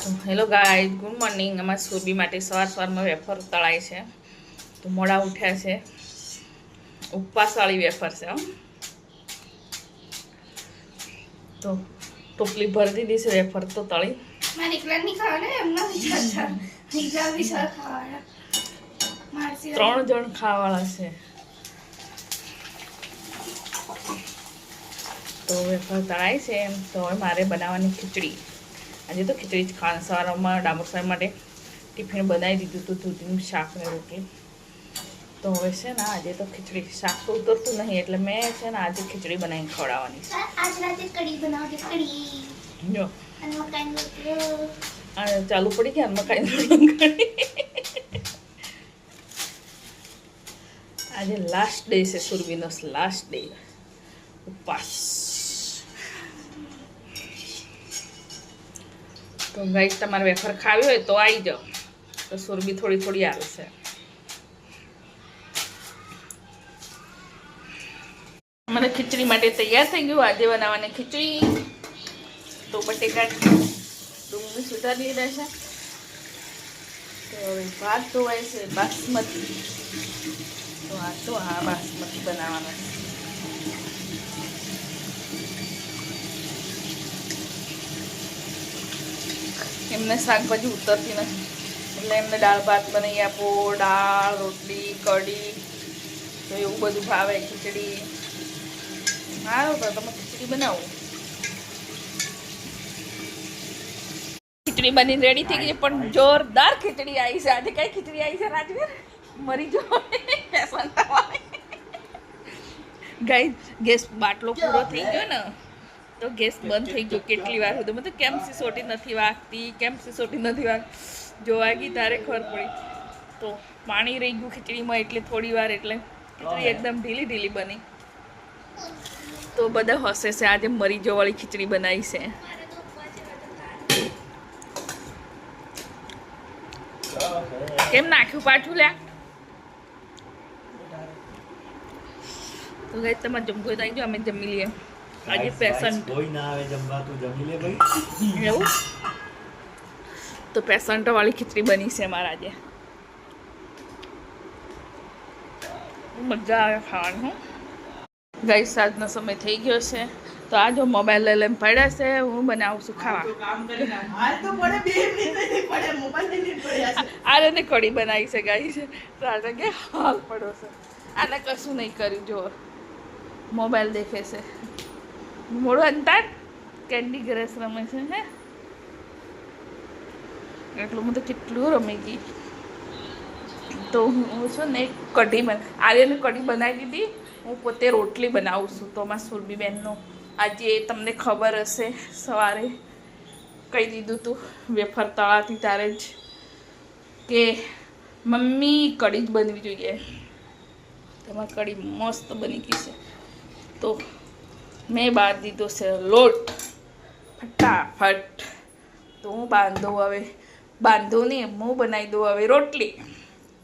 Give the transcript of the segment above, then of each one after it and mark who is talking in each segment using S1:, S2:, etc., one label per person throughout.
S1: Hello guys, good morning. અમારા સુરભી માટે સવારમાં વેફર તળાય છે. તો મોડા ઉઠ્યા છે. ઉપવાસવાળી વેફર છે. તો ટોપલી ભરી દીધી છે વેફર તો તળી. 3 જણ ખાવાવાળા છે. તો વેફર તળાય છે. તો હવે મારે બનાવવાની ખીચડી. આજે તો ખીચડી જ ખાવાનું. સવારમાં ડામર સાહેબ માટે ટિફિન બનાવી દીધું હતું, દૂધીનું શાક ને રોટલી. તો હવે છે ને આજે તો ખીચડી, શાક તો ઉતરતું નહીં એટલે મેં છે ને આજે ખીચડી બનાવીને ખવડાવવાની છે. જો ચાલુ પડી ગયા મકાઈની કઢી. આજે લાસ્ટ ડે છે સુરભીનો, લાસ્ટ ડે ઉપવાસ. તો ગાઈસ તમારે વેફર ખાવી હોય તો આવી જાઓ. તો સુરભી થોડી થોડી આવે છે. મને ખીચડી માટે તૈયાર થઈ ગયું. આજે બનાવવાની ખીચડી. તો બટેકા ડુંગળી સુધારી લીધા છે. તો હવે ભાત ધોવાય છે બાસમતી. તો આ બાસમતી બનાવવાનો છે. એમને શાકભાજી ઉતરતી નથી એટલે એમને દાળ ભાત બનાવી આપો, દાળ રોટલી કઢી તો એવું બધું ભાવે. ખીચડી સારું તો તમે ખીચડી બનાવો. ખીચડી બની રેડી થઈ ગઈ, પણ જોરદાર ખીચડી આવી છે. આજે કઈ ખીચડી આવી છે રાજવીર? મરી જો ગાઈ ગેસ બાટલો પૂરો થઈ ગયો ને તો ગેસ બંધ થઈ ગયો. કેટલી વાર હતું મતલબ કેમ સિસોટી નથી વાગતી, જો વાગી તારે ખબર પડી. તો પાણી રહી ગયું ખીચડીમાં એટલે થોડી વાર, એટલે ખીચડી એકદમ ઢીલી બની. તો બધા હસે છે આજે મરી જવાળી ખીચડી બનાવી છે. કેમ નાખ્યું પાછું લ્યા? તો ગાઈસ તમારે જમવું હોય તો આવી જાઓ, અમે જમી લઈએ. આજે પેશન્ટ કોઈ ના આવે જમવા, તું જમી લે ભાઈ. એવું તો પેશન્ટ વાળી ખીચડી બની છે અમારા આજે. મજા આવે ખાવાનું. ગાઈસ આજનો સમય થઈ ગયો છે. તો આ જો મોબાઈલ લઈને પડ્યા છે. હું બનાવું છું ખાવા. આજે ને કઢી બનાવી છે ગાઈસ. તો આજે કે હાલ પડ્યો છે. આને કશું નહીં કર્યું. જો મોબાઈલ દેખે છે. મોડું અંતર કેન્ડી ક્રશ રમે છે. હે એટલું હું તો કેટલું રમી ગઈ. તો હું છું ને કઢી આર્યને કઢી બનાવી દીધી. હું પોતે રોટલી બનાવું છું. તો અમારા સુરભી બેનનો આજે તમને ખબર હશે સવારે કહી દીધું હતું વેફર તળાતી ત્યારે જ કે મમ્મી કઢી જ બનવી જોઈએ. તમારી કઢી મસ્ત બની ગઈ છે. તો મેં બાંધી દીધો છે લોટ ફટાફટ. તો હું બાંધું નહીં, હું બનાવી દઉં હવે રોટલી.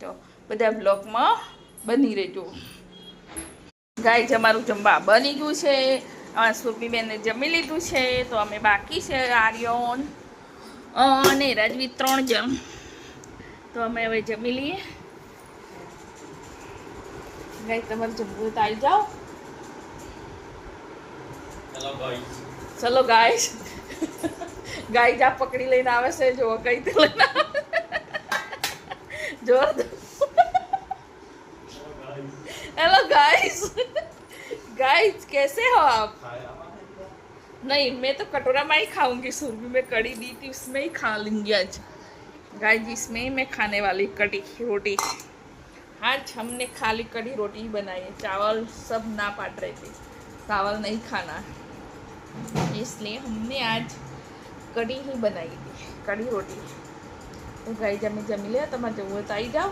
S1: તો બધા બ્લોગમાં બની રહેજો. ગાઈસ અમારું જમવા બની ગયું છે. અમારા સુરભીબેને જમી લીધું છે. તો અમે બાકી છે આર્યન અને રાજવી 3 જણ. તો અમે હવે જમી લઈએ. ગાઈસ તમારે જમવું તો આવી જાઓ. ચલો ગાઈસ. ગાઈસ આ પકડી લઈને આવે છે. જો કઈ તો લઈને જોરદાર. हेलो गाइस, कैसे हो आप? नहीं, मैं तो कटोरा में ही खाऊंगी. सुरभि में कड़ी दी थी उसमें ही खा लूंगी आज. गाइस इसमें मैं खाने वाली कड़ी रोटी. आज हमने खाली कड़ी रोटी ही बनाई है. चावल सब ना पाट रहे थे, चावल नहीं खाना, इसलिए हमने आज कड़ी ही बनाई थी, कड़ी रोटी. तो गाइस हमें जमी लिया. તમારે જવું હોય તો આવી જાઓ.